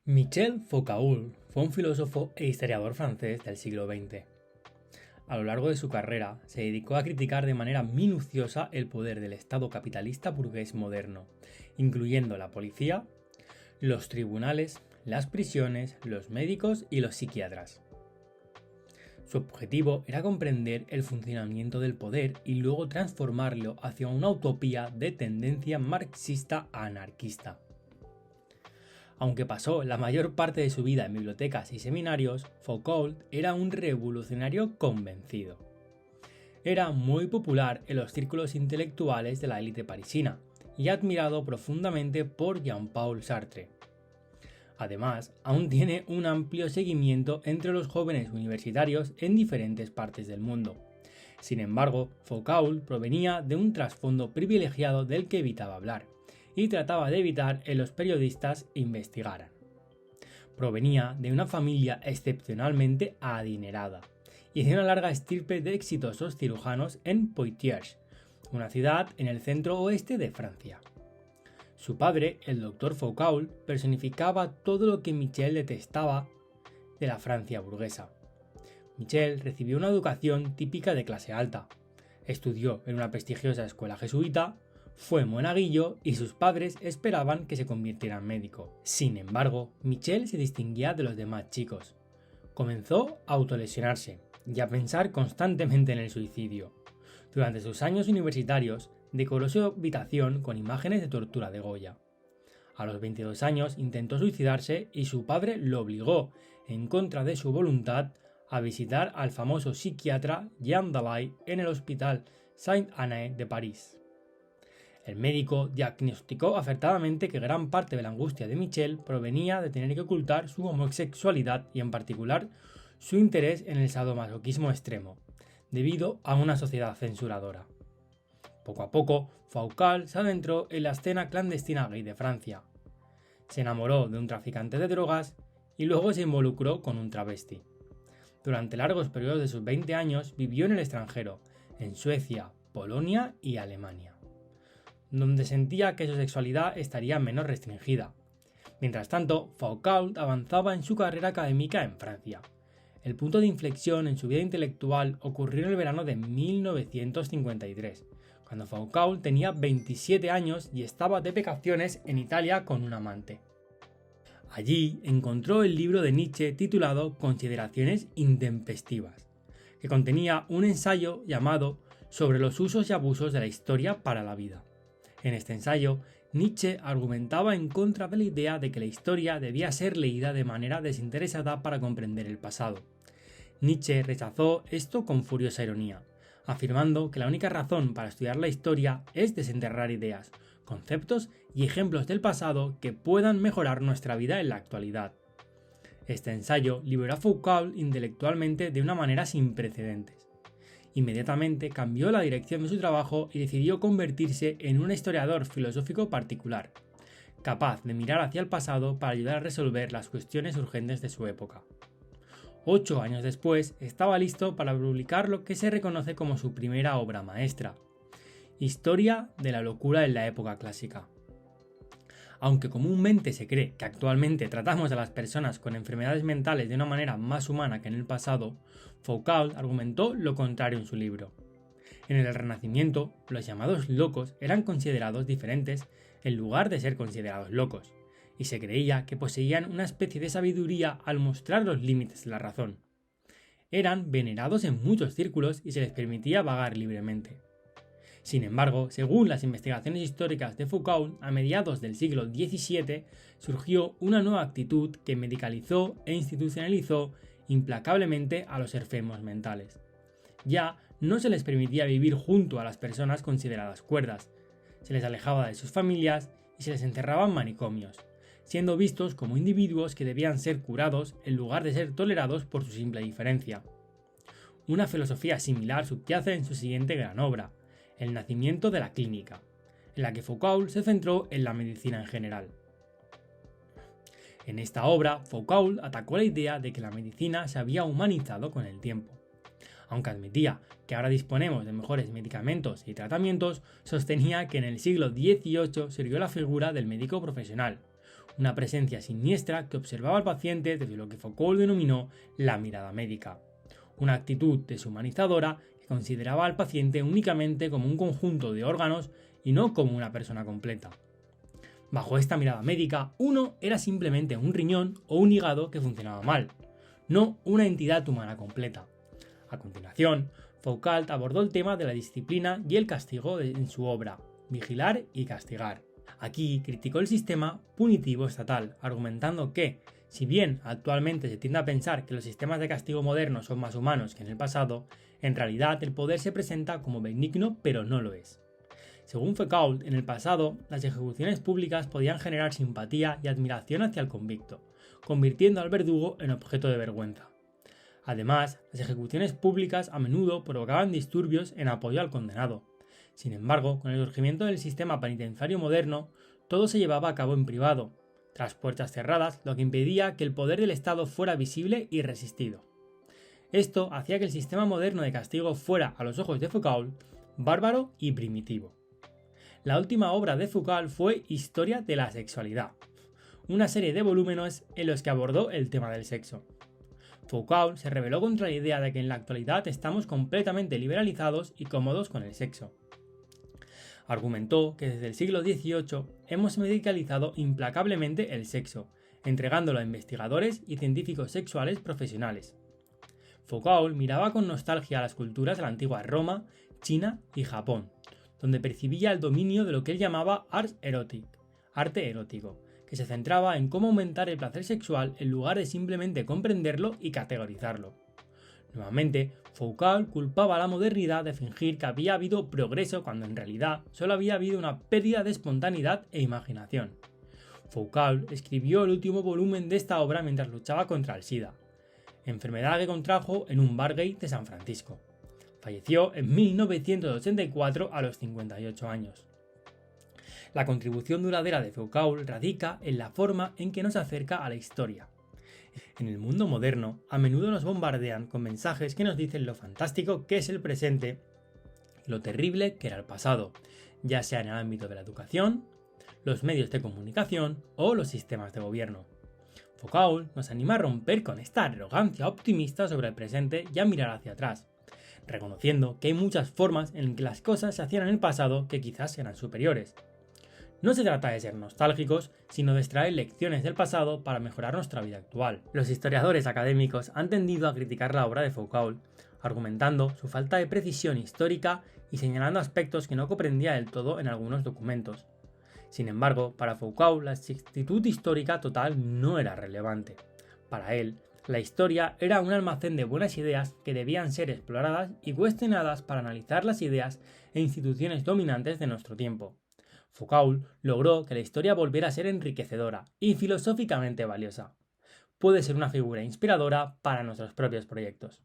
Michel Foucault fue un filósofo e historiador francés del siglo XX. A lo largo de su carrera, se dedicó a criticar de manera minuciosa el poder del Estado capitalista burgués moderno, incluyendo la policía, los tribunales, las prisiones, los médicos y los psiquiatras. Su objetivo era comprender el funcionamiento del poder y luego transformarlo hacia una utopía de tendencia marxista a anarquista. Aunque pasó la mayor parte de su vida en bibliotecas y seminarios, Foucault era un revolucionario convencido. Era muy popular en los círculos intelectuales de la élite parisina y admirado profundamente por Jean-Paul Sartre. Además, aún tiene un amplio seguimiento entre los jóvenes universitarios en diferentes partes del mundo. Sin embargo, Foucault provenía de un trasfondo privilegiado del que evitaba hablar, y trataba de evitar que los periodistas investigaran. Provenía de una familia excepcionalmente adinerada y de una larga estirpe de exitosos cirujanos en Poitiers, una ciudad en el centro oeste de Francia. Su padre, el doctor Foucault, personificaba todo lo que Michel detestaba de la Francia burguesa. Michel recibió una educación típica de clase alta, estudió en una prestigiosa escuela jesuita, fue monaguillo y sus padres esperaban que se convirtiera en médico. Sin embargo, Michel se distinguía de los demás chicos. Comenzó a autolesionarse y a pensar constantemente en el suicidio. Durante sus años universitarios, decoró su habitación con imágenes de tortura de Goya. A los 22 años intentó suicidarse y su padre lo obligó, en contra de su voluntad, a visitar al famoso psiquiatra Jean Dalai en el Hospital Saint-Anne de París. El médico diagnosticó acertadamente que gran parte de la angustia de Michel provenía de tener que ocultar su homosexualidad y en particular su interés en el sadomasoquismo extremo, debido a una sociedad censuradora. Poco a poco, Foucault se adentró en la escena clandestina gay de Francia. Se enamoró de un traficante de drogas y luego se involucró con un travesti. Durante largos periodos de sus 20 años vivió en el extranjero, en Suecia, Polonia y Alemania, donde sentía que su sexualidad estaría menos restringida. Mientras tanto, Foucault avanzaba en su carrera académica en Francia. El punto de inflexión en su vida intelectual ocurrió en el verano de 1953, cuando Foucault tenía 27 años y estaba de vacaciones en Italia con un amante. Allí encontró el libro de Nietzsche titulado Consideraciones intempestivas, que contenía un ensayo llamado Sobre los usos y abusos de la historia para la vida. En este ensayo, Nietzsche argumentaba en contra de la idea de que la historia debía ser leída de manera desinteresada para comprender el pasado. Nietzsche rechazó esto con furiosa ironía, afirmando que la única razón para estudiar la historia es desenterrar ideas, conceptos y ejemplos del pasado que puedan mejorar nuestra vida en la actualidad. Este ensayo liberó a Foucault intelectualmente de una manera sin precedentes. Inmediatamente cambió la dirección de su trabajo y decidió convertirse en un historiador filosófico particular, capaz de mirar hacia el pasado para ayudar a resolver las cuestiones urgentes de su época. 8 años después, estaba listo para publicar lo que se reconoce como su primera obra maestra, Historia de la locura en la época clásica. Aunque comúnmente se cree que actualmente tratamos a las personas con enfermedades mentales de una manera más humana que en el pasado, Foucault argumentó lo contrario en su libro. En el Renacimiento, los llamados locos eran considerados diferentes en lugar de ser considerados locos, y se creía que poseían una especie de sabiduría al mostrar los límites de la razón. Eran venerados en muchos círculos y se les permitía vagar libremente. Sin embargo, según las investigaciones históricas de Foucault, a mediados del siglo XVII surgió una nueva actitud que medicalizó e institucionalizó implacablemente a los enfermos mentales. Ya no se les permitía vivir junto a las personas consideradas cuerdas, se les alejaba de sus familias y se les encerraba en manicomios, siendo vistos como individuos que debían ser curados en lugar de ser tolerados por su simple diferencia. Una filosofía similar subyace en su siguiente gran obra, El nacimiento de la clínica, en la que Foucault se centró en la medicina en general. En esta obra, Foucault atacó la idea de que la medicina se había humanizado con el tiempo. Aunque admitía que ahora disponemos de mejores medicamentos y tratamientos, sostenía que en el siglo XVIII surgió la figura del médico profesional, una presencia siniestra que observaba al paciente desde lo que Foucault denominó la mirada médica, una actitud deshumanizadora que consideraba al paciente únicamente como un conjunto de órganos y no como una persona completa. Bajo esta mirada médica, uno era simplemente un riñón o un hígado que funcionaba mal, no una entidad humana completa. A continuación, Foucault abordó el tema de la disciplina y el castigo en su obra, Vigilar y castigar. Aquí criticó el sistema punitivo estatal, argumentando que, si bien actualmente se tiende a pensar que los sistemas de castigo modernos son más humanos que en el pasado, en realidad el poder se presenta como benigno pero no lo es. Según Foucault, en el pasado, las ejecuciones públicas podían generar simpatía y admiración hacia el convicto, convirtiendo al verdugo en objeto de vergüenza. Además, las ejecuciones públicas a menudo provocaban disturbios en apoyo al condenado. Sin embargo, con el surgimiento del sistema penitenciario moderno, todo se llevaba a cabo en privado, tras puertas cerradas, lo que impedía que el poder del Estado fuera visible y resistido. Esto hacía que el sistema moderno de castigo fuera, a los ojos de Foucault, bárbaro y primitivo. La última obra de Foucault fue Historia de la sexualidad, una serie de volúmenes en los que abordó el tema del sexo. Foucault se rebeló contra la idea de que en la actualidad estamos completamente liberalizados y cómodos con el sexo. Argumentó que desde el siglo XVIII hemos medicalizado implacablemente el sexo, entregándolo a investigadores y científicos sexuales profesionales. Foucault miraba con nostalgia a las culturas de la antigua Roma, China y Japón, donde percibía el dominio de lo que él llamaba ars erotic, arte erótico, que se centraba en cómo aumentar el placer sexual en lugar de simplemente comprenderlo y categorizarlo. Nuevamente, Foucault culpaba a la modernidad de fingir que había habido progreso cuando en realidad solo había habido una pérdida de espontaneidad e imaginación. Foucault escribió el último volumen de esta obra mientras luchaba contra el SIDA, enfermedad que contrajo en un bar gay de San Francisco. Falleció en 1984 a los 58 años. La contribución duradera de Foucault radica en la forma en que nos acerca a la historia. En el mundo moderno, a menudo nos bombardean con mensajes que nos dicen lo fantástico que es el presente y lo terrible que era el pasado, ya sea en el ámbito de la educación, los medios de comunicación o los sistemas de gobierno. Foucault nos anima a romper con esta arrogancia optimista sobre el presente y a mirar hacia atrás, reconociendo que hay muchas formas en que las cosas se hacían en el pasado que quizás eran superiores. No se trata de ser nostálgicos, sino de extraer lecciones del pasado para mejorar nuestra vida actual. Los historiadores académicos han tendido a criticar la obra de Foucault, argumentando su falta de precisión histórica y señalando aspectos que no comprendía del todo en algunos documentos. Sin embargo, para Foucault la exactitud histórica total no era relevante. Para él, la historia era un almacén de buenas ideas que debían ser exploradas y cuestionadas para analizar las ideas e instituciones dominantes de nuestro tiempo. Foucault logró que la historia volviera a ser enriquecedora y filosóficamente valiosa. Puede ser una figura inspiradora para nuestros propios proyectos.